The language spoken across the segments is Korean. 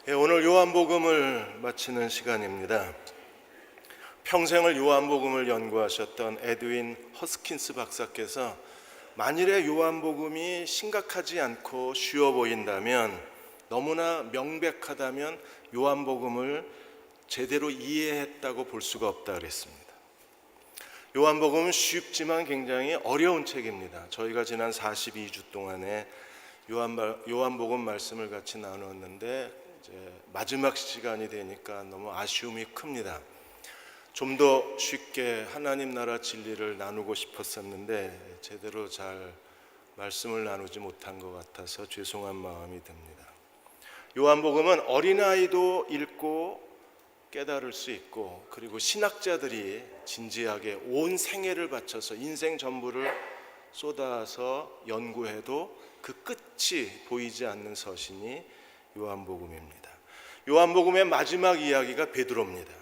오늘 요한복음을 마치는 시간입니다. 평생을 요한복음을 연구하셨던 에드윈 허스킨스 박사께서 만일에 요한복음이 심각하지 않고 쉬워 보인다면, 너무나 명백하다면 요한복음을 제대로 이해했다고 볼 수가 없다 그랬습니다. 요한복음은 쉽지만 굉장히 어려운 책입니다. 저희가 지난 42주 동안에 요한복음 말씀을 같이 나누었는데 이제 마지막 시간이 되니까 너무 아쉬움이 큽니다. 좀 더 쉽게 하나님 나라 진리를 나누고 싶었었는데 제대로 잘 말씀을 나누지 못한 것 같아서 죄송한 마음이 듭니다. 요한복음은 어린아이도 읽고 깨달을 수 있고, 그리고 신학자들이 진지하게 온 생애를 바쳐서 인생 전부를 쏟아서 연구해도 그 끝이 보이지 않는 서신이 요한복음입니다. 요한복음의 마지막 이야기가 베드로입니다.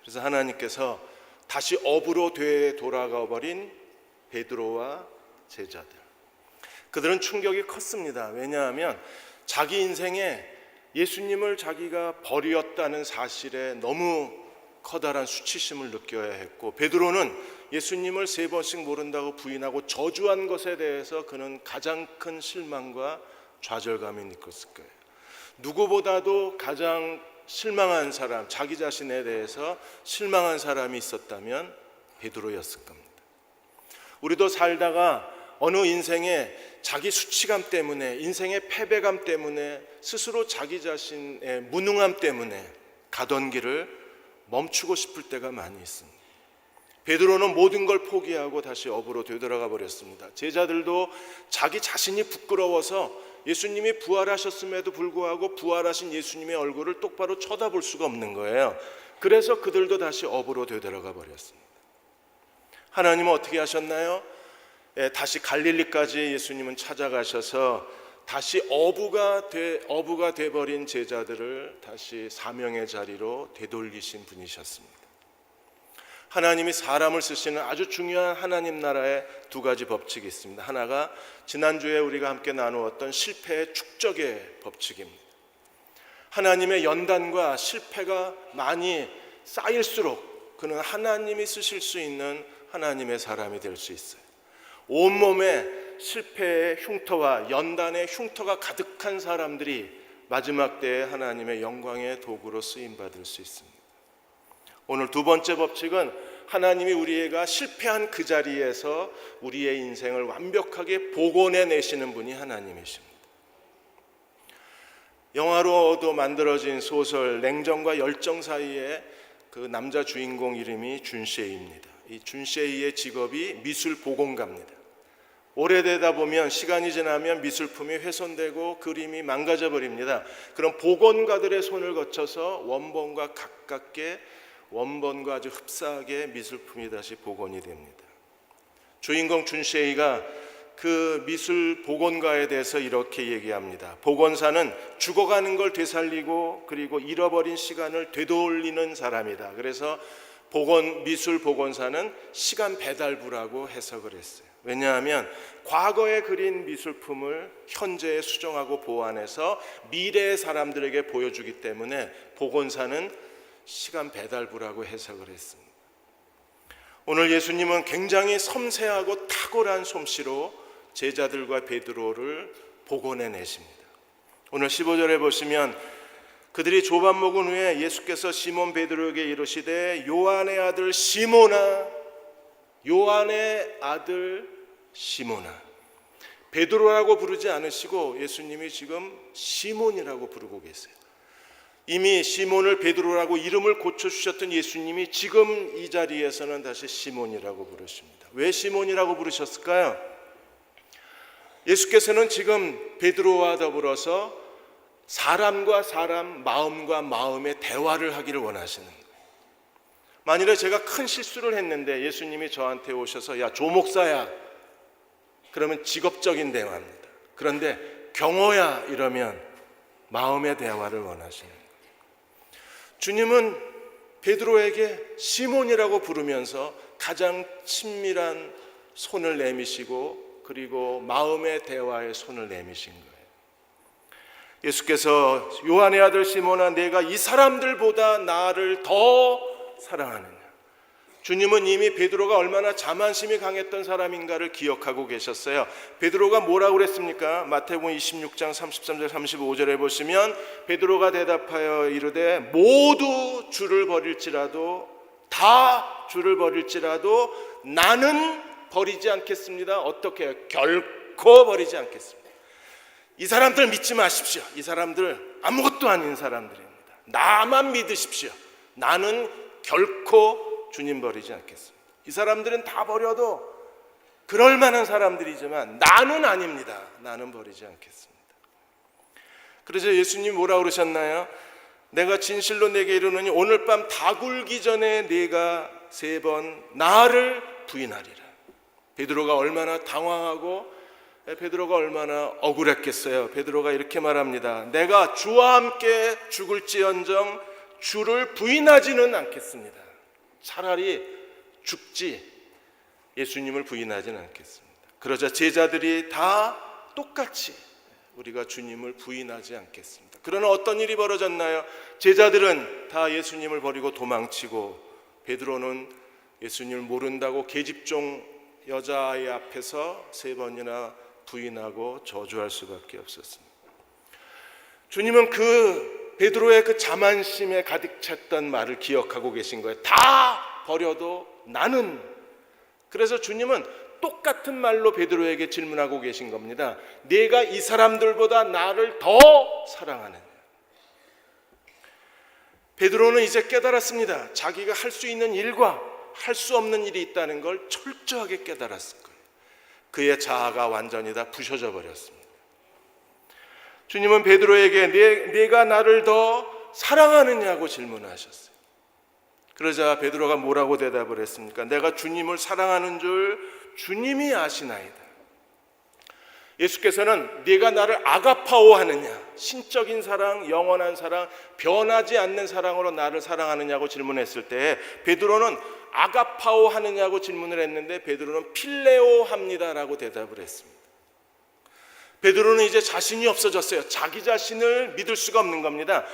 그래서 하나님께서 다시 업으로 돌아가 버린 베드로와 제자들, 그들은 충격이 컸습니다. 왜냐하면 자기 인생에 예수님을 자기가 버렸다는 사실에 너무 커다란 수치심을 느껴야 했고, 베드로는 예수님을 3번씩 모른다고 부인하고 저주한 것에 대해서 그는 가장 큰 실망과 좌절감이 느꼈을 거예요. 누구보다도 가장 실망한 사람, 자기 자신에 대해서 실망한 사람이 있었다면 베드로였을 겁니다. 우리도 살다가 어느 인생에 자기 수치감 때문에, 인생의 패배감 때문에, 스스로 자기 자신의 무능함 때문에 가던 길을 멈추고 싶을 때가 많이 있습니다. 베드로는 모든 걸 포기하고 다시 업으로 되돌아가 버렸습니다. 제자들도 자기 자신이 부끄러워서 예수님이 부활하셨음에도 불구하고 부활하신 예수님의 얼굴을 똑바로 쳐다볼 수가 없는 거예요. 그래서 그들도 다시 업으로 되돌아가 버렸습니다. 하나님은 어떻게 하셨나요? 다시 갈릴리까지 예수님은 찾아가셔서 다시 어부가 돼버린 제자들을 다시 사명의 자리로 되돌리신 분이셨습니다. 하나님이 사람을 쓰시는 아주 중요한 하나님 나라의 2가지 법칙이 있습니다. 하나가 지난주에 우리가 함께 나누었던 실패의 축적의 법칙입니다. 하나님의 연단과 실패가 많이 쌓일수록 그는 하나님이 쓰실 수 있는 하나님의 사람이 될 수 있어요. 온몸에 실패의 흉터와 연단의 흉터가 가득한 사람들이 마지막 때에 하나님의 영광의 도구로 쓰임받을 수 있습니다. 오늘 2번째 법칙은 하나님이 우리가 실패한 그 자리에서 우리의 인생을 완벽하게 복원해 내시는 분이 하나님이십니다. 영화로도 만들어진 소설 냉정과 열정 사이에 그 남자 주인공 이름이 준셰이입니다. 이 준셰이의 직업이 미술 복원가입니다. 오래되다 보면, 시간이 지나면 미술품이 훼손되고 그림이 망가져 버립니다. 그럼 복원가들의 손을 거쳐서 원본과 가깝게, 원본과 아주 흡사하게 미술품이 다시 복원이 됩니다. 주인공 준셰이가 그 미술 복원가에 대해서 이렇게 얘기합니다. 복원사는 죽어가는 걸 되살리고 그리고 잃어버린 시간을 되돌리는 사람이다. 그래서 미술 복원사는 시간 배달부라고 해석을 했어요. 왜냐하면 과거에 그린 미술품을 현재에 수정하고 보완해서 미래의 사람들에게 보여주기 때문에 복원사는 시간 배달부라고 해석을 했습니다. 오늘 예수님은 굉장히 섬세하고 탁월한 솜씨로 제자들과 베드로를 복원해 내십니다. 오늘 15절에 보시면 그들이 조밥 먹은 후에 예수께서 시몬 베드로에게 이르시되 요한의 아들 시몬아, 요한의 아들 시몬아. 베드로라고 부르지 않으시고 예수님이 지금 시몬이라고 부르고 계세요. 이미 시몬을 베드로라고 이름을 고쳐주셨던 예수님이 지금 이 자리에서는 다시 시몬이라고 부르십니다. 왜 시몬이라고 부르셨을까요? 예수께서는 지금 베드로와 더불어서 사람과 사람, 마음과 마음의 대화를 하기를 원하시는 거예요. 만일에 제가 큰 실수를 했는데 예수님이 저한테 오셔서 야 조목사야, 그러면 직업적인 대화입니다. 그런데 경호야 이러면 마음의 대화를 원하시는 거예요. 주님은 베드로에게 시몬이라고 부르면서 가장 친밀한 손을 내미시고 그리고 마음의 대화에 손을 내미신 거예요. 예수께서 요한의 아들 시몬아, 내가 이 사람들보다 나를 더 사랑하느냐? 주님은 이미 베드로가 얼마나 자만심이 강했던 사람인가를 기억하고 계셨어요. 베드로가 뭐라고 그랬습니까? 마태복음 26장 33절 35절에 보시면 베드로가 대답하여 이르되 모두 줄을 버릴지라도, 다 줄을 버릴지라도 나는 버리지 않겠습니다. 어떻게 해요? 결코 버리지 않겠습니다. 이 사람들 믿지 마십시오. 이 사람들 아무것도 아닌 사람들입니다. 나만 믿으십시오. 나는 결코 주님 버리지 않겠습니다. 이 사람들은 다 버려도 그럴 만한 사람들이지만 나는 아닙니다. 나는 버리지 않겠습니다. 그래서 예수님 뭐라고 그러셨나요? 내가 진실로 내게 이르노니 오늘 밤 다 굴기 전에 네가 3번 나를 부인하리라. 베드로가 얼마나 당황하고 베드로가 얼마나 억울했겠어요. 베드로가 이렇게 말합니다. 내가 주와 함께 죽을지언정 주를 부인하지는 않겠습니다. 차라리 죽지 예수님을 부인하지는 않겠습니다. 그러자 제자들이 다 똑같이 우리가 주님을 부인하지 않겠습니다. 그러나 어떤 일이 벌어졌나요? 제자들은 다 예수님을 버리고 도망치고 베드로는 예수님을 모른다고 계집종 여자아이 앞에서 3번이나 부인하고 저주할 수밖에 없었습니다. 주님은 그 베드로의 그 자만심에 가득 찼던 말을 기억하고 계신 거예요. 다 버려도 나는. 그래서 주님은 똑같은 말로 베드로에게 질문하고 계신 겁니다. 네가 이 사람들보다 나를 더 사랑하느냐? 베드로는 이제 깨달았습니다. 자기가 할 수 있는 일과 할 수 없는 일이 있다는 걸 철저하게 깨달았을 거예요. 그의 자아가 완전히 다 부셔져 버렸습니다. 주님은 베드로에게 네가 나를 더 사랑하느냐고 질문하셨어요. 그러자 베드로가 뭐라고 대답을 했습니까? 내가 주님을 사랑하는 줄 주님이 아시나이다. 예수께서는 네가 나를 아가파오 하느냐, 신적인 사랑, 영원한 사랑, 변하지 않는 사랑으로 나를 사랑하느냐고 질문했을 때 베드로는 아가파오 하느냐고 질문을 했는데 베드로는 필레오 합니다라고 대답을 했습니다. 베드로는 이제 자신이 없어졌어요. 자기 자신을 믿을 수가 없는 겁니다.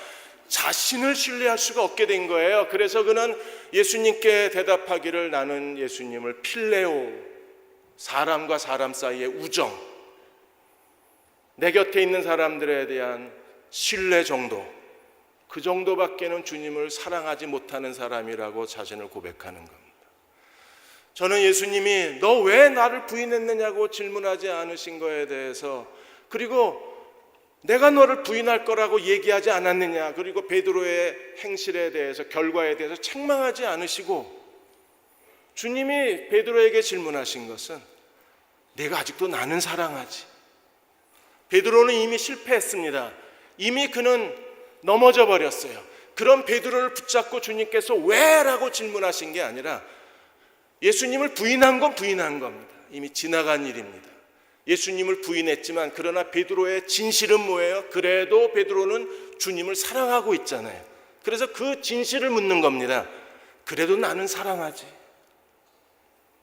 자신을 신뢰할 수가 없게 된 거예요. 그래서 그는 예수님께 대답하기를 나는 예수님을 필레오, 사람과 사람 사이의 우정, 내 곁에 있는 사람들에 대한 신뢰 정도, 그 정도밖에는 주님을 사랑하지 못하는 사람이라고 자신을 고백하는 겁니다. 저는 예수님이 너 왜 나를 부인했느냐고 질문하지 않으신 거에 대해서, 그리고 내가 너를 부인할 거라고 얘기하지 않았느냐, 그리고 베드로의 행실에 대해서, 결과에 대해서 책망하지 않으시고 주님이 베드로에게 질문하신 것은 내가 아직도 나는 사랑하지. 베드로는 이미 실패했습니다. 이미 그는 넘어져 버렸어요. 그런 베드로를 붙잡고 주님께서 왜? 라고 질문하신 게 아니라 예수님을 부인한 건 부인한 겁니다. 이미 지나간 일입니다. 예수님을 부인했지만 그러나 베드로의 진실은 뭐예요? 그래도 베드로는 주님을 사랑하고 있잖아요. 그래서 그 진실을 묻는 겁니다. 그래도 나는 사랑하지.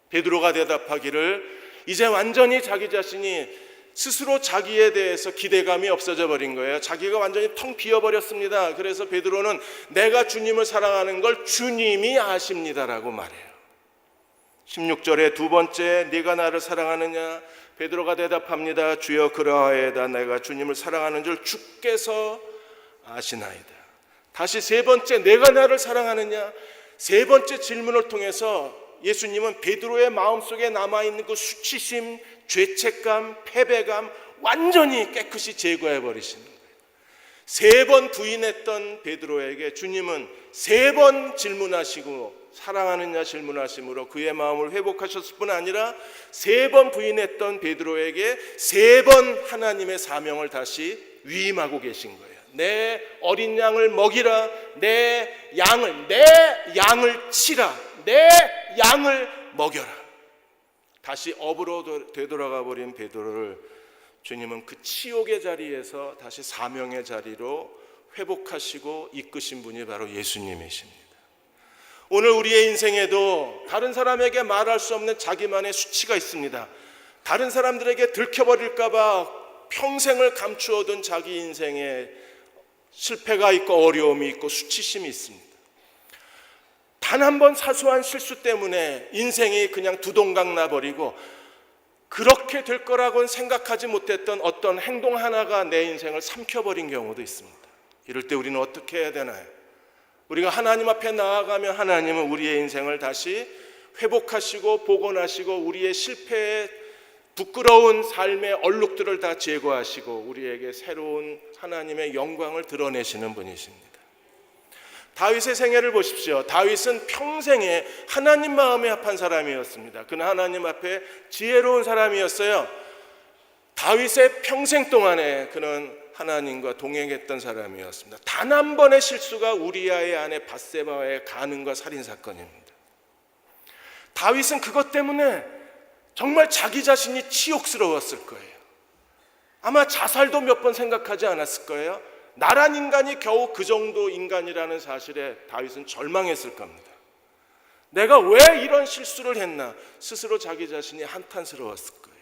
베드로가 대답하기를 이제 완전히 자기 자신이 스스로 자기에 대해서 기대감이 없어져 버린 거예요. 자기가 완전히 텅 비어버렸습니다. 그래서 베드로는 내가 주님을 사랑하는 걸 주님이 아십니다라고 말해요. 16절에 두 번째, 네가 나를 사랑하느냐? 베드로가 대답합니다. 주여 그러하여다. 내가 주님을 사랑하는 줄 주께서 아시나이다. 다시 세 번째, 내가 나를 사랑하느냐? 세 번째 질문을 통해서 예수님은 베드로의 마음속에 남아있는 그 수치심, 죄책감, 패배감 완전히 깨끗이 제거해 버리시는 거예요. 3번 부인했던 베드로에게 주님은 3번 질문하시고 사랑하느냐 질문하심으로 그의 마음을 회복하셨을 뿐 아니라 3번 부인했던 베드로에게 3번 하나님의 사명을 다시 위임하고 계신 거예요. 내 어린 양을 먹이라, 내 양을 치라, 내 양을 먹여라. 다시 업으로 되돌아가 버린 베드로를 주님은 그 치욕의 자리에서 다시 사명의 자리로 회복하시고 이끄신 분이 바로 예수님이십니다. 오늘 우리의 인생에도 다른 사람에게 말할 수 없는 자기만의 수치가 있습니다. 다른 사람들에게 들켜버릴까 봐 평생을 감추어둔 자기 인생에 실패가 있고 어려움이 있고 수치심이 있습니다. 단 한 번 사소한 실수 때문에 인생이 그냥 두동강 나버리고 그렇게 될 거라고는 생각하지 못했던 어떤 행동 하나가 내 인생을 삼켜버린 경우도 있습니다. 이럴 때 우리는 어떻게 해야 되나요? 우리가 하나님 앞에 나아가면 하나님은 우리의 인생을 다시 회복하시고 복원하시고 우리의 실패에 부끄러운 삶의 얼룩들을 다 제거하시고 우리에게 새로운 하나님의 영광을 드러내시는 분이십니다. 다윗의 생애를 보십시오. 다윗은 평생에 하나님 마음에 합한 사람이었습니다. 그는 하나님 앞에 지혜로운 사람이었어요. 다윗의 평생 동안에 그는 하나님과 동행했던 사람이었습니다. 단 한 번의 실수가 우리아의 아내 밧세바와의 간음과 살인 사건입니다. 다윗은 그것 때문에 정말 자기 자신이 치욕스러웠을 거예요. 아마 자살도 몇 번 생각하지 않았을 거예요. 나란 인간이 겨우 그 정도 인간이라는 사실에 다윗은 절망했을 겁니다. 내가 왜 이런 실수를 했나 스스로 자기 자신이 한탄스러웠을 거예요.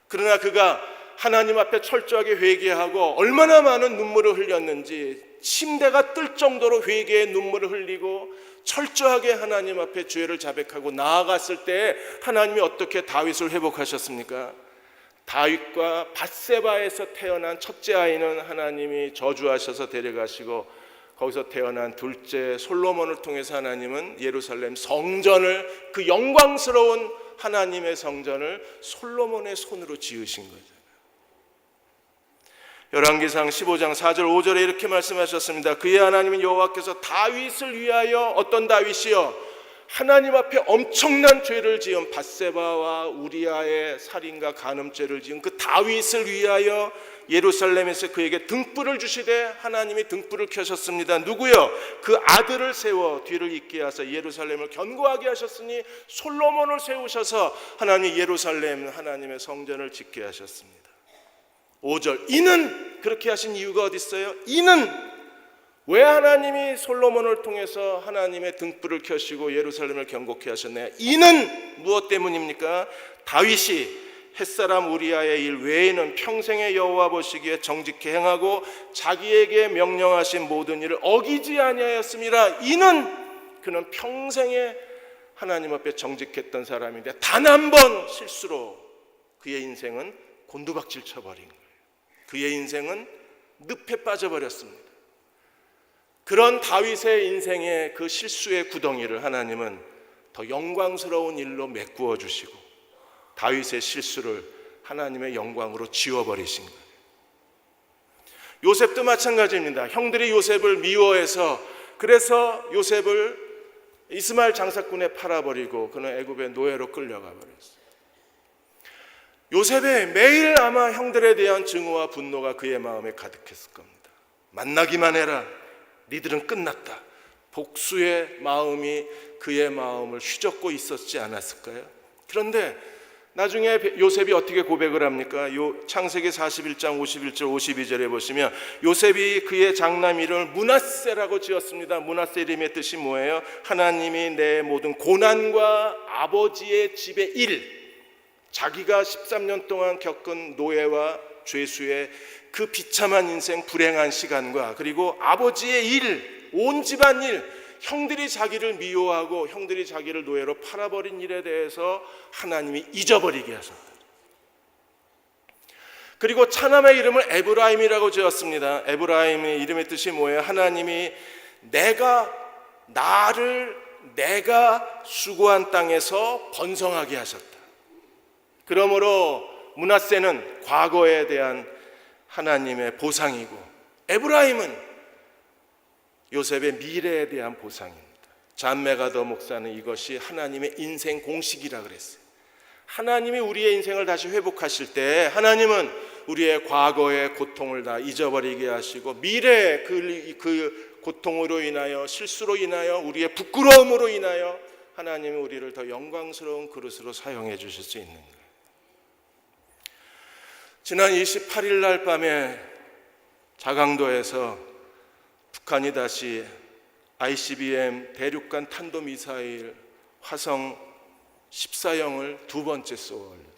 그러나 그가 하나님 앞에 철저하게 회개하고 얼마나 많은 눈물을 흘렸는지 침대가 뜰 정도로 회개의 눈물을 흘리고 철저하게 하나님 앞에 죄를 자백하고 나아갔을 때 하나님이 어떻게 다윗을 회복하셨습니까? 다윗과 밧세바에서 태어난 첫째 아이는 하나님이 저주하셔서 데려가시고 거기서 태어난 둘째 솔로몬을 통해서 하나님은 예루살렘 성전을 그 영광스러운 하나님의 성전을 솔로몬의 손으로 지으신 거죠. 열왕기상 15장 4절 5절에 이렇게 말씀하셨습니다. 그의 하나님은 여호와께서 다윗을 위하여 어떤 다윗이요? 하나님 앞에 엄청난 죄를 지은 밧세바와 우리아의 살인과 간음죄를 지은 그 다윗을 위하여 예루살렘에서 그에게 등불을 주시되 하나님이 등불을 켜셨습니다. 누구요? 그 아들을 세워 뒤를 잇게 하사 예루살렘을 견고하게 하셨으니 솔로몬을 세우셔서 하나님 예루살렘 하나님의 성전을 짓게 하셨습니다. 5절 이는 그렇게 하신 이유가 어디 있어요? 이는 왜 하나님이 솔로몬을 통해서 하나님의 등불을 켜시고 예루살렘을 견고케 하셨나요? 이는 무엇 때문입니까? 다윗이 햇사람 우리아의 일 외에는 평생의 여호와 보시기에 정직히 행하고 자기에게 명령하신 모든 일을 어기지 아니하였습니다. 이는 그는 평생에 하나님 앞에 정직했던 사람인데 단 한 번 실수로 그의 인생은 곤두박질 쳐버린 거예요. 그의 인생은 늪에 빠져버렸습니다. 그런 다윗의 인생의 그 실수의 구덩이를 하나님은 더 영광스러운 일로 메꾸어 주시고 다윗의 실수를 하나님의 영광으로 지워버리신 거예요. 요셉도 마찬가지입니다. 형들이 요셉을 미워해서 그래서 요셉을 이스마엘 장사꾼에 팔아버리고 그는 애굽의 노예로 끌려가 버렸어요. 요셉의 매일 아마 형들에 대한 증오와 분노가 그의 마음에 가득했을 겁니다. 만나기만 해라. 니들은 끝났다. 복수의 마음이 그의 마음을 휘젓고 있었지 않았을까요? 그런데 나중에 요셉이 어떻게 고백을 합니까? 창세기 41장 51절 52절에 보시면 요셉이 그의 장남 이름을 므낫세라고 지었습니다. 므낫세 이름의 뜻이 뭐예요? 하나님이 내 모든 고난과 아버지의 집의 일, 자기가 13년 동안 겪은 노예와 죄수의 그 비참한 인생, 불행한 시간과 그리고 아버지의 일, 온 집안 일, 형들이 자기를 미워하고 형들이 자기를 노예로 팔아버린 일에 대해서 하나님이 잊어버리게 하셨다. 그리고 차남의 이름을 에브라임이라고 지었습니다. 에브라임의 이름의 뜻이 뭐예요? 하나님이 내가 수고한 땅에서 번성하게 하셨다. 그러므로 므낫세는 과거에 대한 하나님의 보상이고 에브라임은 요셉의 미래에 대한 보상입니다. 잔 메가더 목사는 이것이 하나님의 인생 공식이라 그랬어요. 하나님이 우리의 인생을 다시 회복하실 때 하나님은 우리의 과거의 고통을 다 잊어버리게 하시고 미래의 그 고통으로 인하여 실수로 인하여 우리의 부끄러움으로 인하여 하나님이 우리를 더 영광스러운 그릇으로 사용해 주실 수 있는 거예요. 지난 28일 날 밤에 자강도에서 북한이 다시 ICBM 대륙간 탄도미사일 화성 14형을 두 번째 쏘아 올렸습니다.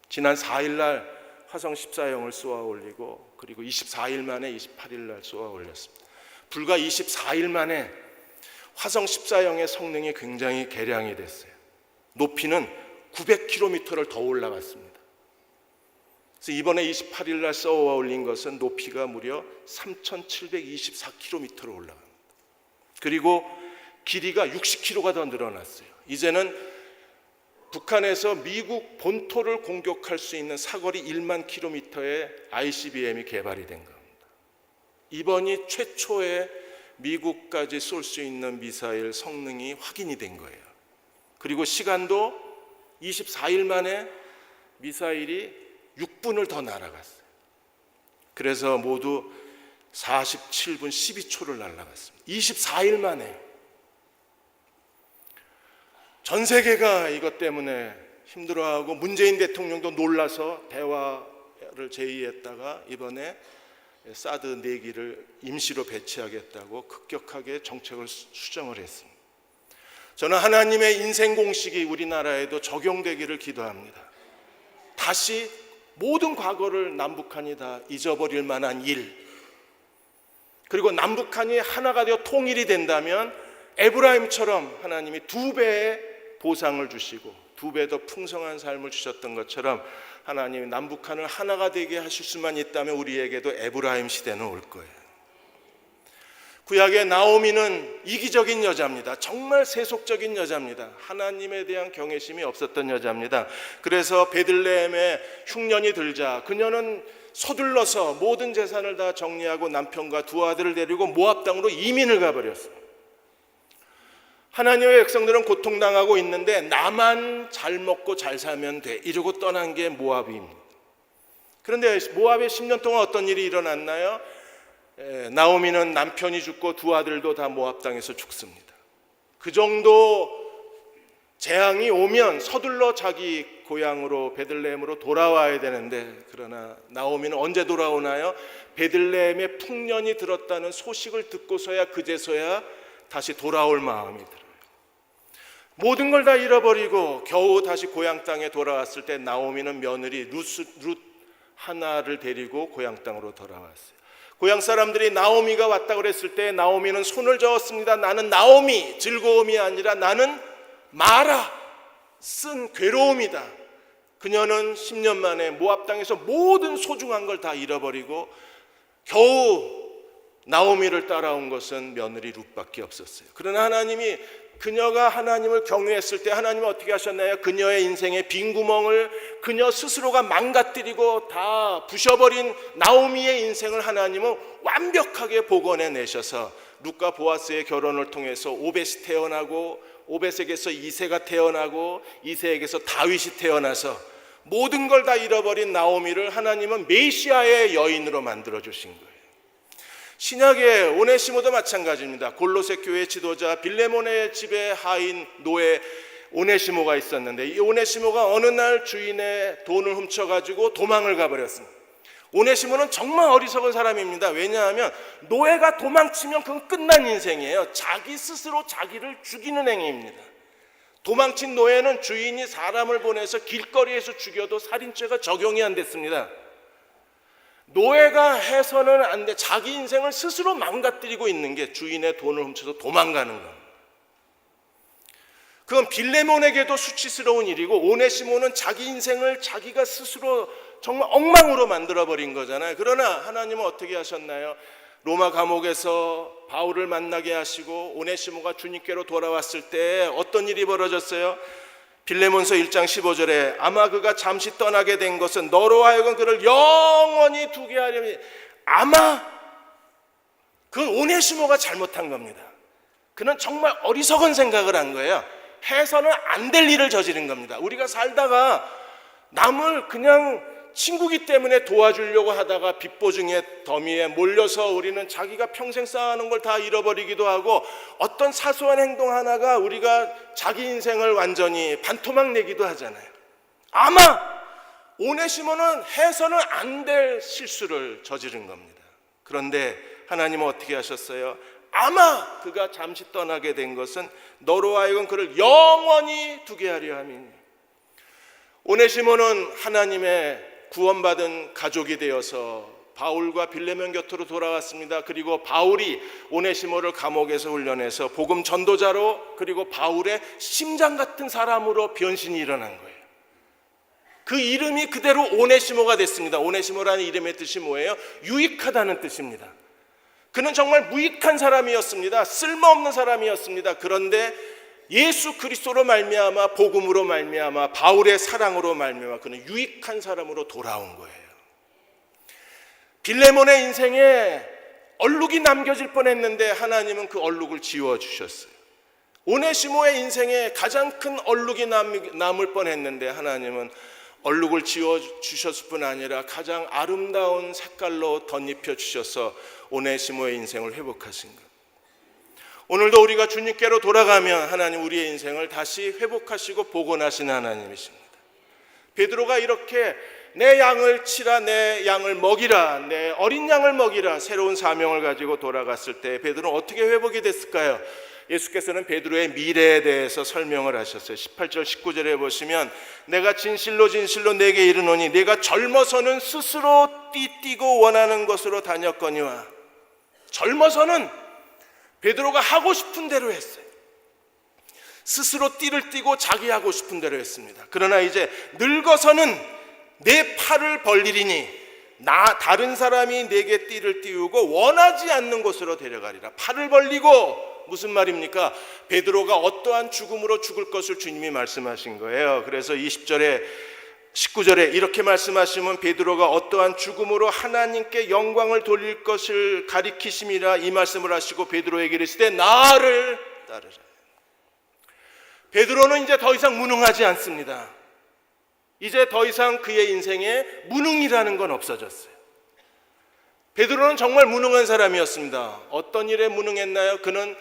지난 4일 날 화성 14형을 쏘아 올리고 그리고 24일 만에 28일 날 쏘아 올렸습니다. 불과 24일 만에 화성 14형의 성능이 굉장히 개량이 됐어요. 높이는 900km를 더 올라갔습니다. 그래서 이번에 28일 날 쏘아 올린 것은 높이가 무려 3,724km로 올라갑니다. 그리고 길이가 60km가 더 늘어났어요. 이제는 북한에서 미국 본토를 공격할 수 있는 사거리 1만 킬로미터의 ICBM이 개발이 된 겁니다. 이번이 최초의 미국까지 쏠 수 있는 미사일 성능이 확인이 된 거예요. 그리고 시간도 24일 만에 미사일이 6분을 더 날아갔어요. 그래서 모두 47분 12초를 날아갔습니다. 24일 만에. 전 세계가 이것 때문에 힘들어하고 문재인 대통령도 놀라서 대화를 제의했다가 이번에 사드 4기를 임시로 배치하겠다고 급격하게 정책을 수정을 했습니다. 저는 하나님의 인생 공식이 우리나라에도 적용되기를 기도합니다. 다시 모든 과거를 남북한이 다 잊어버릴 만한 일, 그리고 남북한이 하나가 되어 통일이 된다면 에브라임처럼 하나님이 2배의 보상을 주시고 2배 더 풍성한 삶을 주셨던 것처럼 하나님이 남북한을 하나가 되게 하실 수만 있다면 우리에게도 에브라임 시대는 올 거예요. 구약의 나오미는 이기적인 여자입니다. 정말 세속적인 여자입니다. 하나님에 대한 경외심이 없었던 여자입니다. 그래서 베들레헴에 흉년이 들자 그녀는 서둘러서 모든 재산을 다 정리하고 남편과 2 아들을 데리고 모압 땅으로 이민을 가버렸어요. 하나님의 백성들은 고통당하고 있는데 나만 잘 먹고 잘 살면 돼 이러고 떠난 게 모압입니다. 그런데 모압에 10년 동안 어떤 일이 일어났나요? 나오미는 남편이 죽고 2 아들도 다 모압 땅에서 죽습니다. 그 정도 재앙이 오면 서둘러 자기 고향으로 베들레헴으로 돌아와야 되는데, 그러나 나오미는 언제 돌아오나요? 베들레헴에 풍년이 들었다는 소식을 듣고서야 그제서야 다시 돌아올 마음이 들어요. 모든 걸 다 잃어버리고 겨우 다시 고향 땅에 돌아왔을 때 나오미는 며느리 룻 하나를 데리고 고향 땅으로 돌아왔어요. 고향 사람들이 나오미가 왔다 그랬을 때 나오미는 손을 저었습니다. 나는 나오미, 즐거움이 아니라 나는 마라, 쓴 괴로움이다. 그녀는 10년 만에 모압 땅에서 모든 소중한 걸 다 잃어버리고 겨우 나오미를 따라온 것은 며느리 룻밖에 없었어요. 그러나 하나님이 그녀가 하나님을 경외했을 때 하나님은 어떻게 하셨나요? 그녀의 인생의 빈 구멍을 그녀 스스로가 망가뜨리고 다 부셔버린 나오미의 인생을 하나님은 완벽하게 복원해 내셔서 룻과 보아스의 결혼을 통해서 오벳이 태어나고 오벳에게서 이새가 태어나고 이새에게서 다윗이 태어나서 모든 걸 다 잃어버린 나오미를 하나님은 메시아의 여인으로 만들어 주신 거예요. 신약의 오네시모도 마찬가지입니다. 골로새 교회 지도자 빌레몬의 집의 하인 노예 오네시모가 있었는데 이 오네시모가 어느 날 주인의 돈을 훔쳐가지고 도망을 가버렸습니다. 오네시모는 정말 어리석은 사람입니다. 왜냐하면 노예가 도망치면 그건 끝난 인생이에요. 자기 스스로 자기를 죽이는 행위입니다. 도망친 노예는 주인이 사람을 보내서 길거리에서 죽여도 살인죄가 적용이 안 됐습니다. 노예가 해서는 안 돼. 자기 인생을 스스로 망가뜨리고 있는 게 주인의 돈을 훔쳐서 도망가는 겁니다. 그건 빌레몬에게도 수치스러운 일이고 오네시모는 자기 인생을 자기가 스스로 정말 엉망으로 만들어버린 거잖아요. 그러나 하나님은 어떻게 하셨나요? 로마 감옥에서 바울을 만나게 하시고 오네시모가 주님께로 돌아왔을 때 어떤 일이 벌어졌어요? 빌레몬서 1장 15절에 아마 그가 잠시 떠나게 된 것은 너로 하여금 그를 영원히 두게 하려면, 아마 그건 오네시모가 잘못한 겁니다. 그는 정말 어리석은 생각을 한 거예요. 해서는 안 될 일을 저지른 겁니다. 우리가 살다가 남을 그냥 친구기 때문에 도와주려고 하다가 빚보증의 더미에 몰려서 우리는 자기가 평생 쌓아놓은 걸 다 잃어버리기도 하고 어떤 사소한 행동 하나가 우리가 자기 인생을 완전히 반토막 내기도 하잖아요. 아마 오네시모는 해서는 안 될 실수를 저지른 겁니다. 그런데 하나님은 어떻게 하셨어요? 아마 그가 잠시 떠나게 된 것은 너로 하여금 그를 영원히 두게 하려 함이니. 오네시모는 하나님의 구원받은 가족이 되어서 바울과 빌레몬 곁으로 돌아왔습니다. 그리고 바울이 오네시모를 감옥에서 훈련해서 복음 전도자로, 그리고 바울의 심장 같은 사람으로 변신이 일어난 거예요. 그 이름이 그대로 오네시모가 됐습니다. 오네시모라는 이름의 뜻이 뭐예요? 유익하다는 뜻입니다. 그는 정말 무익한 사람이었습니다. 쓸모없는 사람이었습니다. 그런데 예수 그리스도로 말미암아, 복음으로 말미암아, 바울의 사랑으로 말미암아 그는 유익한 사람으로 돌아온 거예요. 빌레몬의 인생에 얼룩이 남겨질 뻔했는데 하나님은 그 얼룩을 지워주셨어요. 오네시모의 인생에 가장 큰 얼룩이 남을 뻔했는데 하나님은 얼룩을 지워주셨을 뿐 아니라 가장 아름다운 색깔로 덧입혀 주셔서 오네시모의 인생을 회복하신 것. 오늘도 우리가 주님께로 돌아가면 하나님 우리의 인생을 다시 회복하시고 복원하시는 하나님이십니다. 베드로가 이렇게 내 양을 치라, 내 양을 먹이라, 내 어린 양을 먹이라 새로운 사명을 가지고 돌아갔을 때 베드로는 어떻게 회복이 됐을까요? 예수께서는 베드로의 미래에 대해서 설명을 하셨어요. 18절 19절에 보시면 내가 진실로 진실로 내게 이르노니 네가 젊어서는 스스로 띠뛰고 원하는 것으로 다녔거니와. 젊어서는 베드로가 하고 싶은 대로 했어요. 스스로 띠를 띠고 자기 하고 싶은 대로 했습니다. 그러나 이제 늙어서는 내 팔을 벌리리니 다른 사람이 내게 띠를 띠우고 원하지 않는 곳으로 데려가리라. 팔을 벌리고 무슨 말입니까? 베드로가 어떠한 죽음으로 죽을 것을 주님이 말씀하신 거예요. 그래서 20절에 19절에 이렇게 말씀하시면 베드로가 어떠한 죽음으로 하나님께 영광을 돌릴 것을 가리키심이라 이 말씀을 하시고 베드로에게 이르시되 나를 따르라. 베드로는 이제 더 이상 무능하지 않습니다. 이제 더 이상 그의 인생에 무능이라는 건 없어졌어요. 베드로는 정말 무능한 사람이었습니다. 어떤 일에 무능했나요? 그는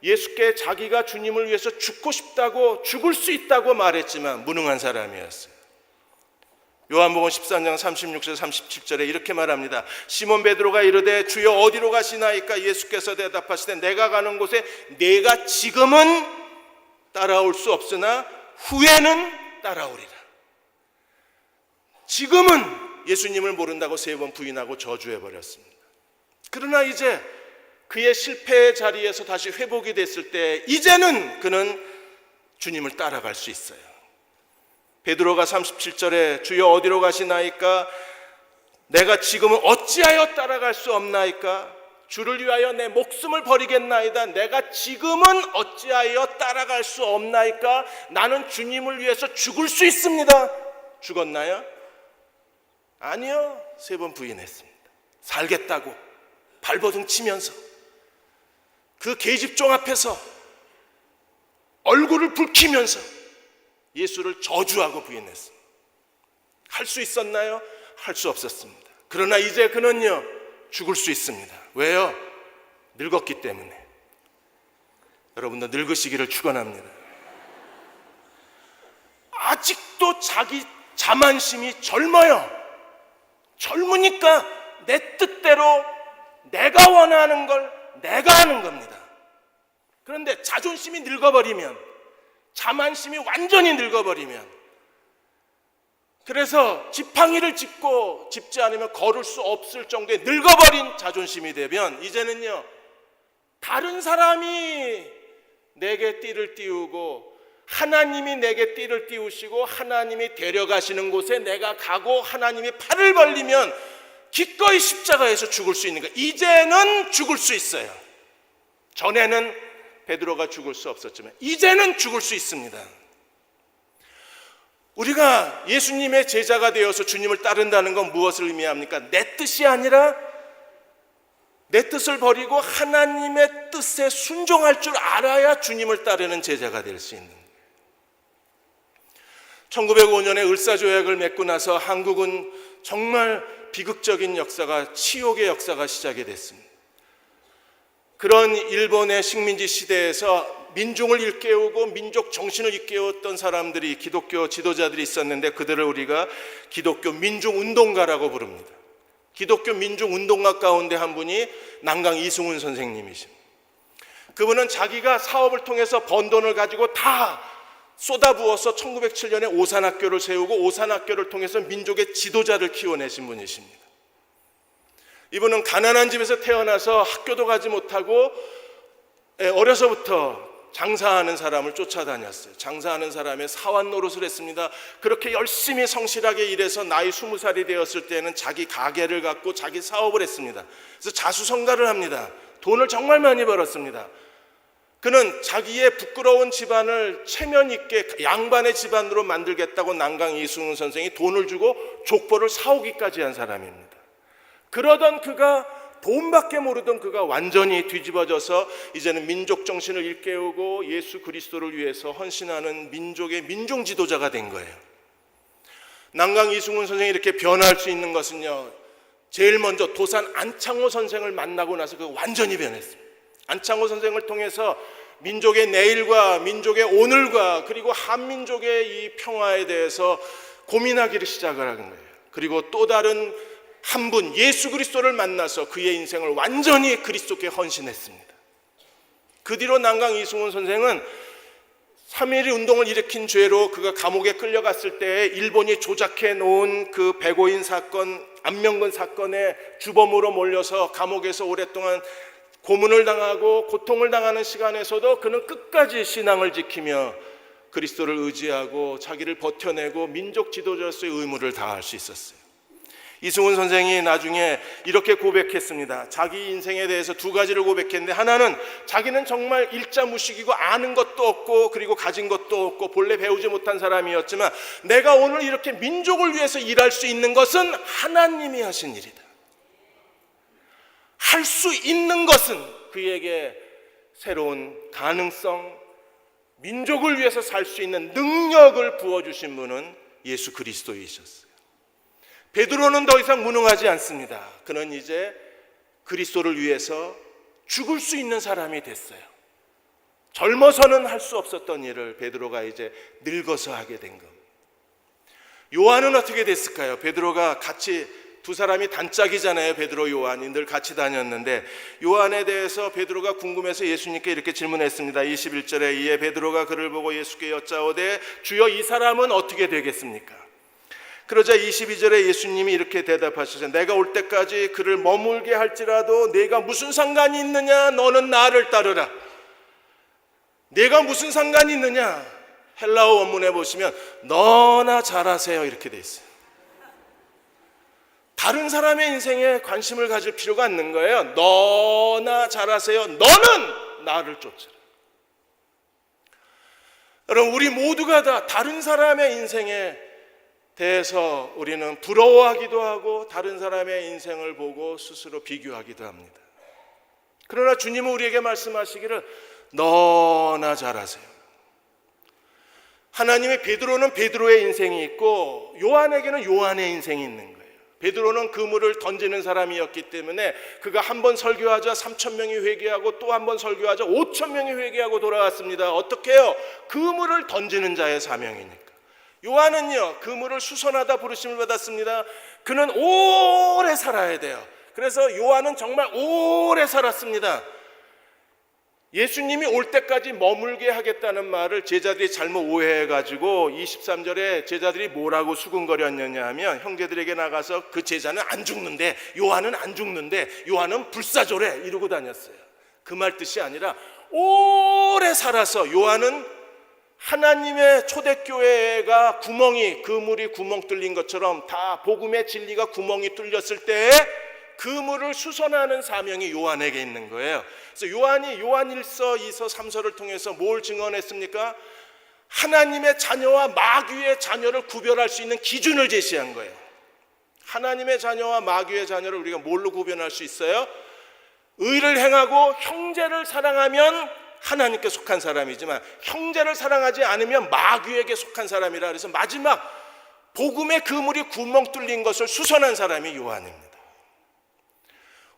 예수께 자기가 주님을 위해서 죽고 싶다고, 죽을 수 있다고 말했지만 무능한 사람이었어요. 요한복음 13장 36절 37절에 이렇게 말합니다. 시몬 베드로가 이르되 주여 어디로 가시나이까? 예수께서 대답하시되 내가 가는 곳에 내가 지금은 따라올 수 없으나 후에는 따라오리라. 지금은 예수님을 모른다고 3번 부인하고 저주해버렸습니다. 그러나 이제 그의 실패의 자리에서 다시 회복이 됐을 때 이제는 그는 주님을 따라갈 수 있어요. 베드로가 37절에 주여 어디로 가시나이까? 내가 지금은 어찌하여 따라갈 수 없나이까? 주를 위하여 내 목숨을 버리겠나이다. 내가 지금은 어찌하여 따라갈 수 없나이까? 나는 주님을 위해서 죽을 수 있습니다. 죽었나요? 아니요. 3번 부인했습니다. 살겠다고 발버둥 치면서 그 계집종 앞에서 얼굴을 붉히면서 예수를 저주하고 부인했습니다. 할 수 있었나요? 할 수 없었습니다. 그러나 이제 그는요 죽을 수 있습니다. 왜요? 늙었기 때문에. 여러분도 늙으시기를 축원합니다. 아직도 자기 자만심이 젊어요. 젊으니까 내 뜻대로 내가 원하는 걸 내가 하는 겁니다. 그런데 자존심이 늙어버리면, 자만심이 완전히 늙어버리면, 그래서 지팡이를 짚지 않으면 걸을 수 없을 정도의 늙어버린 자존심이 되면 이제는요 다른 사람이 내게 띠를 띠우고 하나님이 내게 띠를 띠우시고 하나님이 데려가시는 곳에 내가 가고 하나님이 팔을 벌리면 기꺼이 십자가에서 죽을 수 있는 거예요. 이제는 죽을 수 있어요. 전에는 베드로가 죽을 수 없었지만 이제는 죽을 수 있습니다. 우리가 예수님의 제자가 되어서 주님을 따른다는 건 무엇을 의미합니까? 내 뜻이 아니라 내 뜻을 버리고 하나님의 뜻에 순종할 줄 알아야 주님을 따르는 제자가 될 수 있는 거예요. 1905년에 을사조약을 맺고 나서 한국은 정말 비극적인 역사가, 치욕의 역사가 시작이 됐습니다. 그런 일본의 식민지 시대에서 민중을 일깨우고 민족 정신을 일깨웠던 사람들이, 기독교 지도자들이 있었는데 그들을 우리가 기독교 민중운동가라고 부릅니다. 기독교 민중운동가 가운데 한 분이 남강 이승훈 선생님이십니다. 그분은 자기가 사업을 통해서 번 돈을 가지고 다 쏟아부어서 1907년에 오산학교를 세우고 오산학교를 통해서 민족의 지도자를 키워내신 분이십니다. 이분은 가난한 집에서 태어나서 학교도 가지 못하고 어려서부터 장사하는 사람을 쫓아다녔어요. 장사하는 사람의 사환 노릇을 했습니다. 그렇게 열심히 성실하게 일해서 나이 20살이 되었을 때는 자기 가게를 갖고 자기 사업을 했습니다. 그래서 자수성가를 합니다. 돈을 정말 많이 벌었습니다. 그는 자기의 부끄러운 집안을 체면 있게 양반의 집안으로 만들겠다고 난강 이승훈 선생이 돈을 주고 족보를 사오기까지 한 사람입니다. 그러던 그가, 돈밖에 모르던 그가 완전히 뒤집어져서 이제는 민족 정신을 일깨우고 예수 그리스도를 위해서 헌신하는 민족의 민중 지도자가 된 거예요. 난강 이승훈 선생이 이렇게 변할 수 있는 것은요, 제일 먼저 도산 안창호 선생을 만나고 나서 그가 완전히 변했습니다. 안창호 선생을 통해서 민족의 내일과 민족의 오늘과 그리고 한민족의 이 평화에 대해서 고민하기를 시작을 한 거예요. 그리고 또 다른 한 분, 예수 그리스도를 만나서 그의 인생을 완전히 그리스도께 헌신했습니다. 그 뒤로 난강 이승훈 선생은 3.1 운동을 일으킨 죄로 그가 감옥에 끌려갔을 때 일본이 조작해 놓은 그 백오인 사건, 안명근 사건의 주범으로 몰려서 감옥에서 오랫동안 고문을 당하고 고통을 당하는 시간에서도 그는 끝까지 신앙을 지키며 그리스도를 의지하고 자기를 버텨내고 민족 지도자로서의 의무를 다할 수 있었어요. 이승훈 선생이 나중에 이렇게 고백했습니다. 자기 인생에 대해서 두 가지를 고백했는데, 하나는 자기는 정말 일자무식이고 아는 것도 없고 그리고 가진 것도 없고 본래 배우지 못한 사람이었지만, 내가 오늘 이렇게 민족을 위해서 일할 수 있는 것은 하나님이 하신 일이다. 할 수 있는 것은 그에게 새로운 가능성, 민족을 위해서 살 수 있는 능력을 부어주신 분은 예수 그리스도이셨어요. 베드로는 더 이상 무능하지 않습니다. 그는 이제 그리스도를 위해서 죽을 수 있는 사람이 됐어요. 젊어서는 할 수 없었던 일을 베드로가 이제 늙어서 하게 된 겁니다. 요한은 어떻게 됐을까요? 베드로가 같이, 두 사람이 단짝이잖아요. 베드로 요한이 늘 같이 다녔는데, 요한에 대해서 베드로가 궁금해서 예수님께 이렇게 질문했습니다. 21절에 이에 베드로가 그를 보고 예수께 여짜오되 주여 이 사람은 어떻게 되겠습니까? 그러자 22절에 예수님이 이렇게 대답하시죠. 내가 올 때까지 그를 머물게 할지라도 내가 무슨 상관이 있느냐? 너는 나를 따르라. 내가 무슨 상관이 있느냐? 헬라어 원문에 보시면 너나 잘하세요 이렇게 돼 있어요. 다른 사람의 인생에 관심을 가질 필요가 없는 거예요. 너나 잘하세요. 너는 나를 쫓으라. 여러분, 우리 모두가 다 다른 사람의 인생에 대해서 우리는 부러워하기도 하고 다른 사람의 인생을 보고 스스로 비교하기도 합니다. 그러나 주님은 우리에게 말씀하시기를 너나 잘하세요. 하나님의 베드로는 베드로의 인생이 있고 요한에게는 요한의 인생이 있는 거예요. 베드로는 그물을 던지는 사람이었기 때문에 그가 한 번 설교하자 3,000명이 회개하고 또 한 번 설교하자 5,000명이 회개하고 돌아왔습니다. 어떻게 해요? 그물을 던지는 자의 사명이니까. 요한은요, 그물을 수선하다 부르심을 받았습니다. 그는 오래 살아야 돼요. 그래서 요한은 정말 오래 살았습니다. 예수님이 올 때까지 머물게 하겠다는 말을 제자들이 잘못 오해해가지고 23절에 제자들이 뭐라고 수군거렸느냐 하면, 형제들에게 나가서 그 제자는 안 죽는데, 요한은 안 죽는데, 요한은 불사조래 이러고 다녔어요. 그 말 뜻이 아니라 오래 살아서, 요한은 하나님의 초대교회가 그물이 구멍 뚫린 것처럼 다 복음의 진리가 구멍이 뚫렸을 때에 그물을 수선하는 사명이 요한에게 있는 거예요. 그래서 요한이 요한 1서, 2서, 3서를 통해서 뭘 증언했습니까? 하나님의 자녀와 마귀의 자녀를 구별할 수 있는 기준을 제시한 거예요. 하나님의 자녀와 마귀의 자녀를 우리가 뭘로 구별할 수 있어요? 의를 행하고 형제를 사랑하면 하나님께 속한 사람이지만, 형제를 사랑하지 않으면 마귀에게 속한 사람이라. 그래서 마지막 복음의 그물이 구멍 뚫린 것을 수선한 사람이 요한입니다.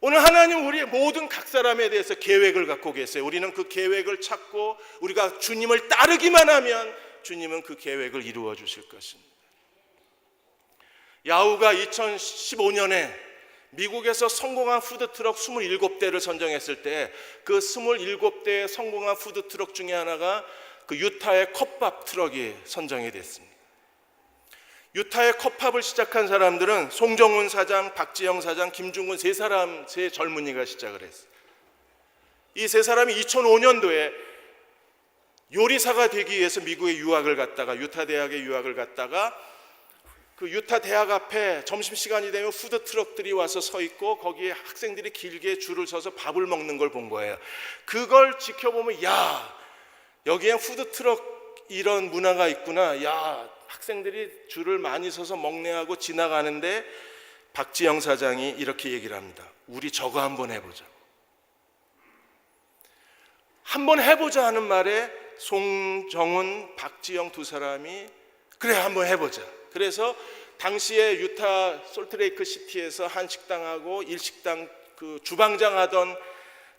오늘 하나님 우리의 모든 각 사람에 대해서 계획을 갖고 계세요. 우리는 그 계획을 찾고 우리가 주님을 따르기만 하면 주님은 그 계획을 이루어 주실 것입니다. 야후가 2015년에 미국에서 성공한 푸드트럭 27대를 선정했을 때 그 27대의 성공한 푸드트럭 중에 하나가 그 유타의 컵밥 트럭이 선정이 됐습니다. 유타의 컵밥을 시작한 사람들은 송정훈 사장, 박지영 사장, 김중근 세 젊은이가 시작을 했어요. 이 세 사람이 2005년도에 요리사가 되기 위해서 미국에 유학을 갔다가 유타 대학에 유학을 갔다가 그 유타 대학 앞에 점심시간이 되면 푸드트럭들이 와서 서 있고 거기에 학생들이 길게 줄을 서서 밥을 먹는 걸 본 거예요. 그걸 지켜보면 야, 여기엔 푸드트럭 이런 문화가 있구나. 야, 학생들이 줄을 많이 서서 먹네 하고 지나가는데 박지영 사장이 이렇게 얘기를 합니다. 우리 저거 한번 해보자. 한번 해보자 하는 말에 송정훈, 박지영 두 사람이 그래 한번 해보자. 그래서 당시에 유타 솔트레이크 시티에서 한 식당하고 일식당 그 주방장 하던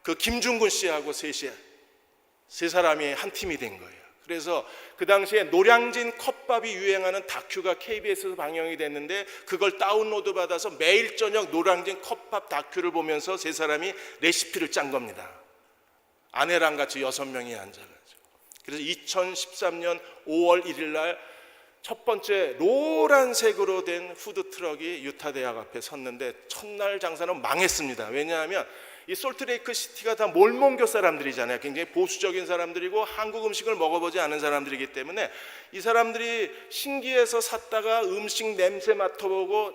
그 김중근 씨하고 세 사람이 한 팀이 된 거예요. 그래서 그 당시에 노량진 컵밥이 유행하는 다큐가 KBS에서 방영이 됐는데 그걸 다운로드 받아서 매일 저녁 노량진 컵밥 다큐를 보면서 세 사람이 레시피를 짠 겁니다. 아내랑 같이 6명이 앉아가지고. 그래서 2013년 5월 1일 날 첫 번째 노란색으로 된 푸드트럭이 유타 대학 앞에 섰는데 첫날 장사는 망했습니다. 왜냐하면 이 솔트레이크 시티가 다 몰몬교 사람들이잖아요. 굉장히 보수적인 사람들이고 한국 음식을 먹어보지 않은 사람들이기 때문에 이 사람들이 신기해서 샀다가 음식 냄새 맡아보고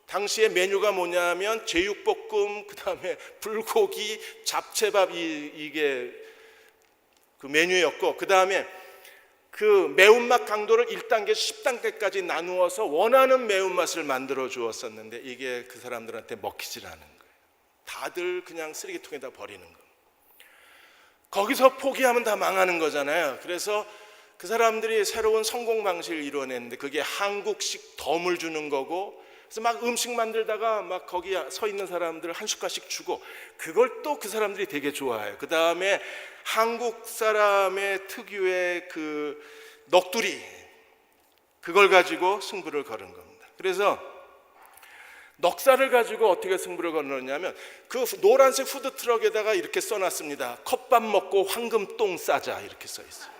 당시에 메뉴가 뭐냐면 제육볶음, 그 다음에 불고기, 잡채밥 이게 그 메뉴였고 그 다음에 그 매운맛 강도를 1단계, 10단계까지 나누어서 원하는 매운맛을 만들어 주었었는데 이게 그 사람들한테 먹히질 않은 거예요. 다들 그냥 쓰레기통에다 버리는 거. 거기서 포기하면 다 망하는 거잖아요. 그래서 그 사람들이 새로운 성공 방식을 이뤄냈는데 그게 한국식 덤을 주는 거고 그래서 막 음식 만들다가 막 거기 서 있는 사람들 한 숟갈씩 주고 그걸 또 그 사람들이 되게 좋아해요. 그 다음에 한국 사람의 특유의 그 넋두리 그걸 가지고 승부를 거는 겁니다. 그래서 넉살을 가지고 어떻게 승부를 걸었냐면 그 노란색 푸드트럭에다가 이렇게 써놨습니다. 컵밥 먹고 황금똥 싸자 이렇게 써 있어요.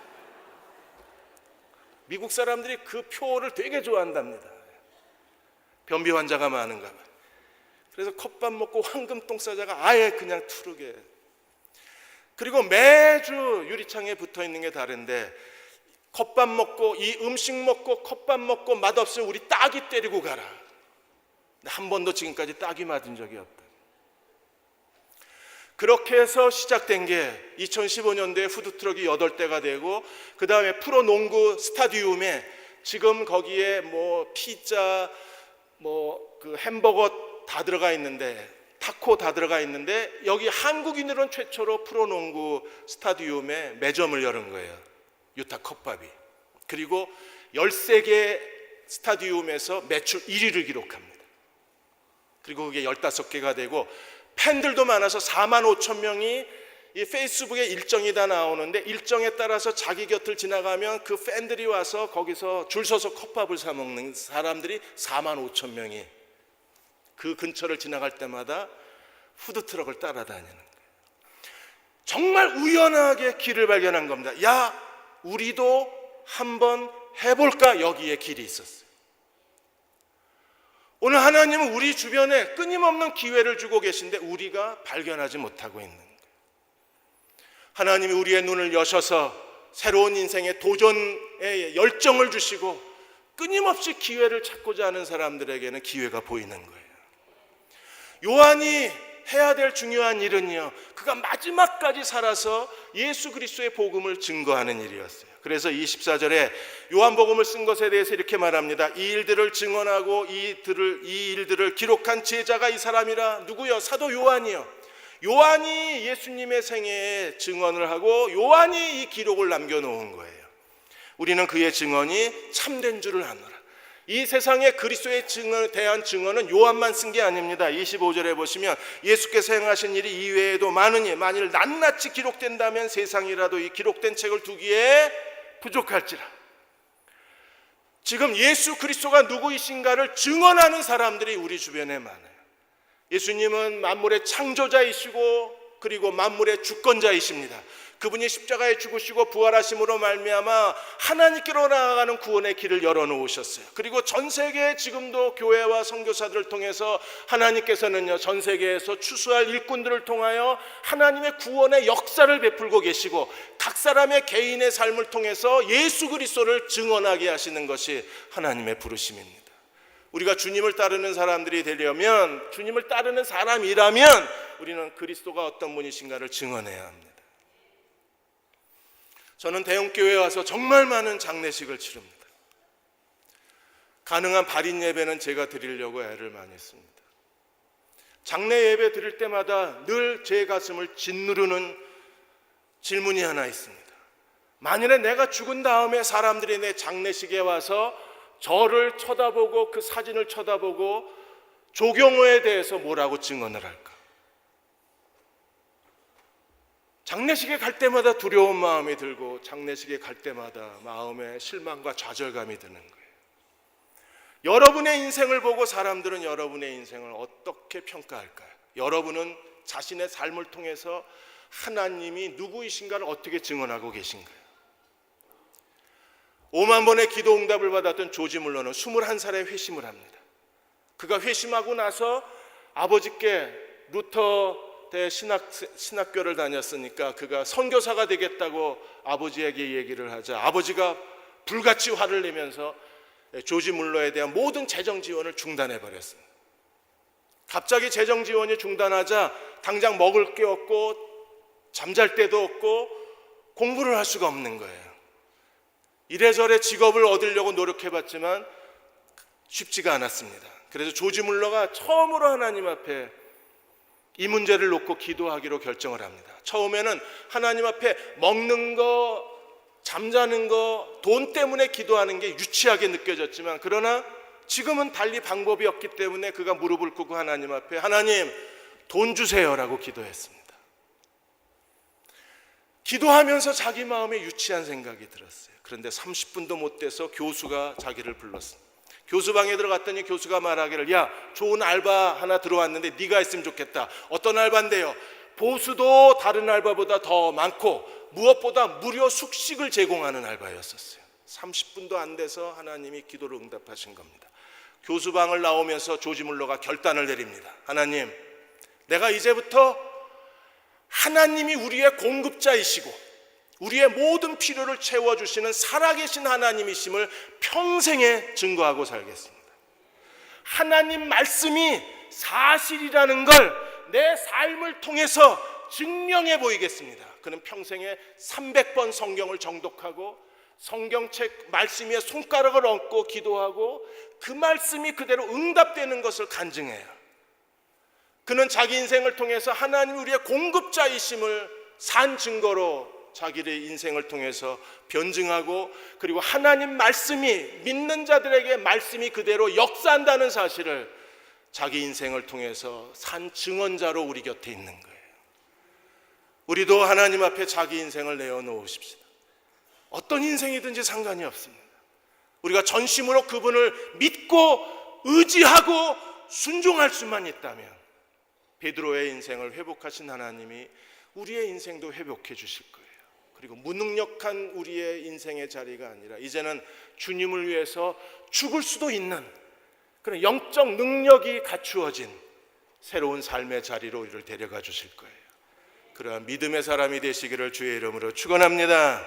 미국 사람들이 그 표를 되게 좋아한답니다. 변비 환자가 많은가 봐요. 그래서 컵밥 먹고 황금똥 싸자가 아예 그냥 투르게. 그리고 매주 유리창에 붙어 있는 게 다른데 컵밥 먹고 이 음식 먹고 컵밥 먹고 맛없으면 우리 따기 때리고 가라. 한 번도 지금까지 따기 맞은 적이 없다. 그렇게 해서 시작된 게 2015년도에 푸드트럭이 8대가 되고 그 다음에 프로농구 스타디움에 지금 거기에 뭐 피자 뭐 그 햄버거 다 들어가 있는데 타코 다 들어가 있는데 여기 한국인으로는 최초로 프로농구 스타디움에 매점을 여는 거예요. 유타 컵밥이. 그리고 13개 스타디움에서 매출 1위를 기록합니다. 그리고 그게 15개가 되고 팬들도 많아서 4만 5천 명이 이 페이스북에 일정이 다 나오는데 일정에 따라서 자기 곁을 지나가면 그 팬들이 와서 거기서 줄 서서 컵밥을 사 먹는 사람들이 4만 5천 명이 그 근처를 지나갈 때마다 푸드트럭을 따라다니는 거예요. 정말 우연하게 길을 발견한 겁니다. 야, 우리도 한번 해볼까? 여기에 길이 있었어요. 오늘 하나님은 우리 주변에 끊임없는 기회를 주고 계신데 우리가 발견하지 못하고 있는 거예요. 하나님이 우리의 눈을 여셔서 새로운 인생의 도전에 열정을 주시고 끊임없이 기회를 찾고자 하는 사람들에게는 기회가 보이는 거예요. 요한이 해야 될 중요한 일은요, 그가 마지막까지 살아서 예수 그리스도의 복음을 증거하는 일이었어요. 그래서 24절에 요한복음을 쓴 것에 대해서 이렇게 말합니다. 이 일들을 증언하고 이 일들을 기록한 제자가 이 사람이라. 누구요? 사도 요한이요. 요한이 예수님의 생애에 증언을 하고 요한이 이 기록을 남겨놓은 거예요. 우리는 그의 증언이 참된 줄을 아노라. 이 세상에 그리스도의 증언에 대한 증언은 요한만 쓴 게 아닙니다. 25절에 보시면 예수께서 행하신 일이 이외에도 많으니 만일 낱낱이 기록된다면 세상이라도 이 기록된 책을 두기에 부족할지라. 지금 예수 그리스도가 누구이신가를 증언하는 사람들이 우리 주변에 많아요. 예수님은 만물의 창조자이시고 그리고 만물의 주권자이십니다. 그분이 십자가에 죽으시고 부활하심으로 말미암아 하나님께로 나아가는 구원의 길을 열어놓으셨어요. 그리고 전 세계에 지금도 교회와 선교사들을 통해서 하나님께서는요, 전 세계에서 추수할 일꾼들을 통하여 하나님의 구원의 역사를 베풀고 계시고 각 사람의 개인의 삶을 통해서 예수 그리스도를 증언하게 하시는 것이 하나님의 부르심입니다. 우리가 주님을 따르는 사람들이 되려면, 주님을 따르는 사람이라면 우리는 그리스도가 어떤 분이신가를 증언해야 합니다. 저는 대형교회에 와서 정말 많은 장례식을 치릅니다. 가능한 발인 예배는 제가 드리려고 애를 많이 했습니다. 장례 예배 드릴 때마다 늘 제 가슴을 짓누르는 질문이 하나 있습니다. 만일에 내가 죽은 다음에 사람들이 내 장례식에 와서 저를 쳐다보고 그 사진을 쳐다보고 조경호에 대해서 뭐라고 증언을 할까? 장례식에 갈 때마다 두려운 마음이 들고 장례식에 갈 때마다 마음에 실망과 좌절감이 드는 거예요. 여러분의 인생을 보고 사람들은 여러분의 인생을 어떻게 평가할까요? 여러분은 자신의 삶을 통해서 하나님이 누구이신가를 어떻게 증언하고 계신가요? 5만 번의 기도 응답을 받았던 조지 물러는 21살에 회심을 합니다. 그가 회심하고 나서 아버지께 루터 대 신학교를 다녔으니까 그가 선교사가 되겠다고 아버지에게 얘기를 하자 아버지가 불같이 화를 내면서 조지 물러에 대한 모든 재정 지원을 중단해 버렸습니다. 갑자기 재정 지원이 중단하자 당장 먹을 게 없고 잠잘 데도 없고 공부를 할 수가 없는 거예요. 이래저래 직업을 얻으려고 노력해봤지만 쉽지가 않았습니다. 그래서 조지 물러가 처음으로 하나님 앞에 이 문제를 놓고 기도하기로 결정을 합니다. 처음에는 하나님 앞에 먹는 거, 잠자는 거, 돈 때문에 기도하는 게 유치하게 느껴졌지만 그러나 지금은 달리 방법이 없기 때문에 그가 무릎을 꿇고 하나님 앞에 하나님 돈 주세요라고 기도했습니다. 기도하면서 자기 마음에 유치한 생각이 들었어요. 그런데 30분도 못 돼서 교수가 자기를 불렀습니다. 교수방에 들어갔더니 교수가 말하기를 야 좋은 알바 하나 들어왔는데 네가 했으면 좋겠다. 어떤 알바인데요? 보수도 다른 알바보다 더 많고 무엇보다 무료 숙식을 제공하는 알바였었어요. 30분도 안 돼서 하나님이 기도를 응답하신 겁니다. 교수방을 나오면서 조지 물러가 결단을 내립니다. 하나님, 내가 이제부터 하나님이 우리의 공급자이시고 우리의 모든 필요를 채워주시는 살아계신 하나님이심을 평생에 증거하고 살겠습니다. 하나님 말씀이 사실이라는 걸 내 삶을 통해서 증명해 보이겠습니다. 그는 평생에 300번 성경을 정독하고 성경책 말씀 위에 손가락을 얹고 기도하고 그 말씀이 그대로 응답되는 것을 간증해요. 그는 자기 인생을 통해서 하나님 우리의 공급자이심을 산 증거로 자기의 인생을 통해서 변증하고 그리고 하나님 말씀이 믿는 자들에게 말씀이 그대로 역사한다는 사실을 자기 인생을 통해서 산 증언자로 우리 곁에 있는 거예요. 우리도 하나님 앞에 자기 인생을 내어놓으십시다. 어떤 인생이든지 상관이 없습니다. 우리가 전심으로 그분을 믿고 의지하고 순종할 수만 있다면 베드로의 인생을 회복하신 하나님이 우리의 인생도 회복해 주실 거예요. 그리고 무능력한 우리의 인생의 자리가 아니라 이제는 주님을 위해서 죽을 수도 있는 그런 영적 능력이 갖추어진 새로운 삶의 자리로 우리를 데려가 주실 거예요. 그러한 믿음의 사람이 되시기를 주의 이름으로 축원합니다.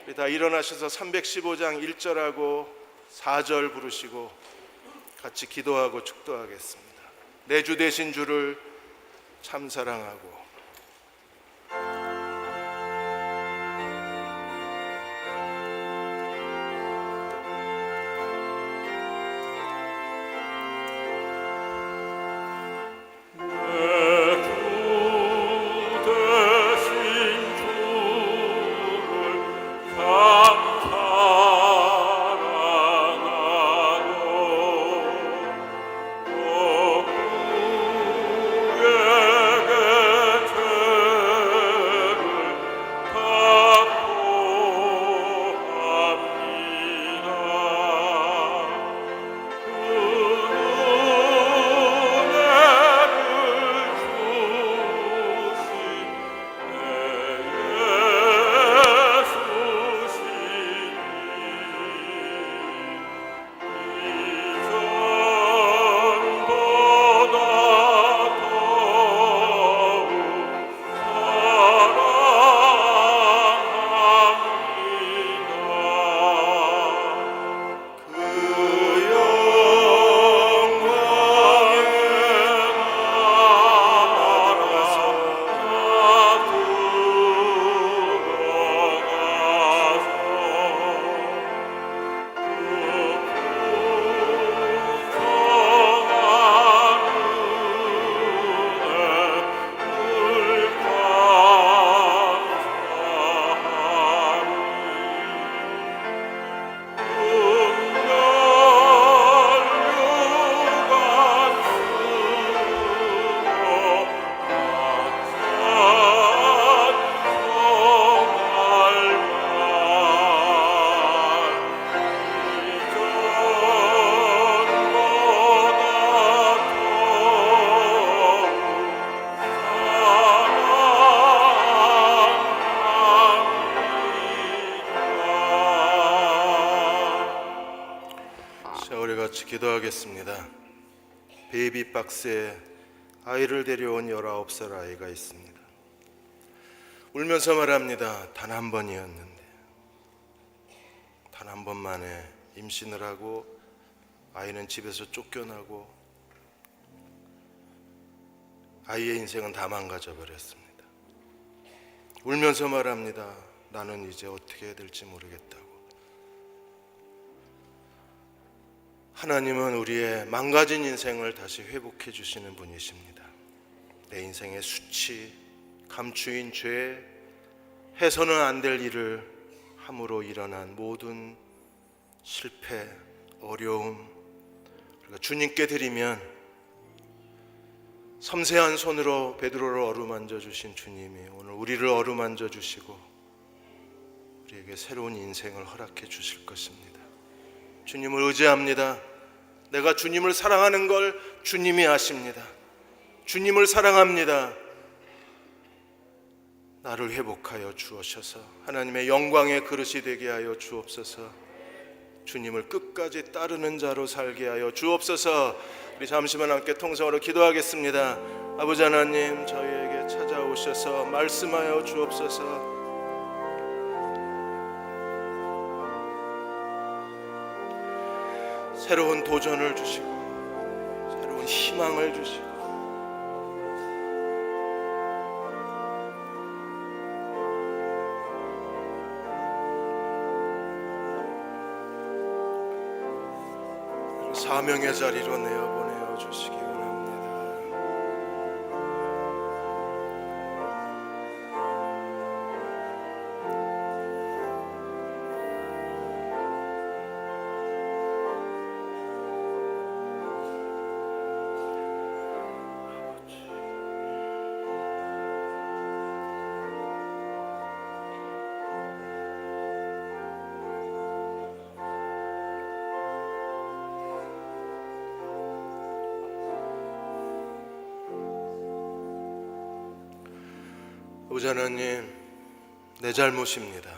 우리 다 일어나셔서 315장 1절하고 4절 부르시고 같이 기도하고 축도하겠습니다. 내 주 되신 주를 참 사랑하고 내 기도하겠습니다. 베이비박스에 아이를 데려온 19살 아이가 있습니다. 울면서 말합니다. 단 한 번이었는데, 단 한 번만에 임신을 하고 아이는 집에서 쫓겨나고 아이의 인생은 다 망가져 버렸습니다. 울면서 말합니다. 나는 이제 어떻게 해야 될지 모르겠다고. 하나님은 우리의 망가진 인생을 다시 회복해 주시는 분이십니다. 내 인생의 수치, 감추인 죄, 해서는 안 될 일을 함으로 일어난 모든 실패, 어려움, 우리가 주님께 드리면 섬세한 손으로 베드로를 어루만져 주신 주님이 오늘 우리를 어루만져 주시고 우리에게 새로운 인생을 허락해 주실 것입니다. 주님을 의지합니다. 내가 주님을 사랑하는 걸 주님이 아십니다. 주님을 사랑합니다. 나를 회복하여 주옵소서. 하나님의 영광의 그릇이 되게 하여 주옵소서. 주님을 끝까지 따르는 자로 살게 하여 주옵소서. 우리 잠시만 함께 통성으로 기도하겠습니다. 아버지 하나님, 저희에게 찾아오셔서 말씀하여 주옵소서. 새로운 도전을 주시고 새로운 희망을 주시고 사명의 자리로 내어보내어 주시기 원합니다. 아버지 하나님, 내 잘못입니다.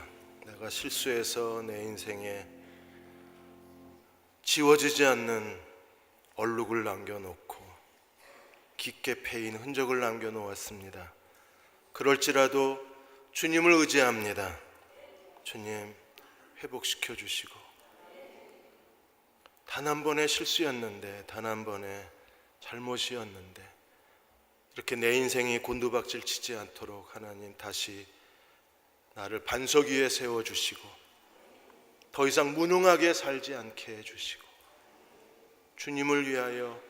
내가 실수해서 내 인생에 지워지지 않는 얼룩을 남겨놓고 깊게 패인 흔적을 남겨놓았습니다. 그럴지라도 주님을 의지합니다. 주님, 회복시켜 주시고 단 한 번의 실수였는데, 단 한 번의 잘못이었는데 이렇게 내 인생이 곤두박질 치지 않도록 하나님 다시 나를 반석 위에 세워주시고 더 이상 무능하게 살지 않게 해주시고 주님을 위하여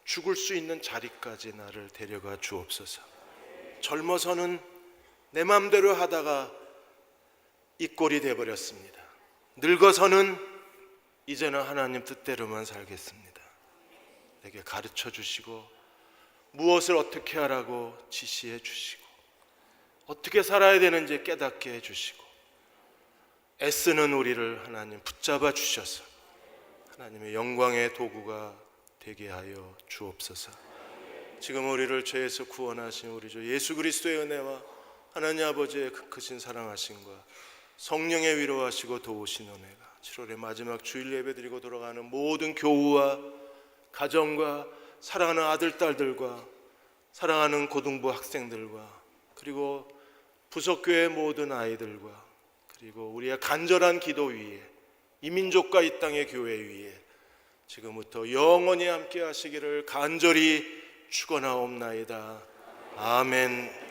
죽을 수 있는 자리까지 나를 데려가 주옵소서. 젊어서는 내 마음대로 하다가 이 꼴이 되어버렸습니다. 늙어서는 이제는 하나님 뜻대로만 살겠습니다. 내게 가르쳐 주시고 무엇을 어떻게 하라고 지시해 주시고 어떻게 살아야 되는지 깨닫게 해 주시고 애쓰는 우리를 하나님 붙잡아 주셔서 하나님의 영광의 도구가 되게 하여 주옵소서. 지금 우리를 죄에서 구원하신 우리 주 예수 그리스도의 은혜와 하나님 아버지의 그 크신 사랑하심과 성령의 위로하시고 도우신 은혜가 7월의 마지막 주일 예배 드리고 돌아가는 모든 교우와 가정과 사랑하는 아들, 딸들과 사랑하는 고등부 학생들과 그리고 부속교회 모든 아이들과 그리고 우리의 간절한 기도 위에 이 민족과 이 땅의 교회 위에 지금부터 영원히 함께 하시기를 간절히 축원하옵나이다. 아멘.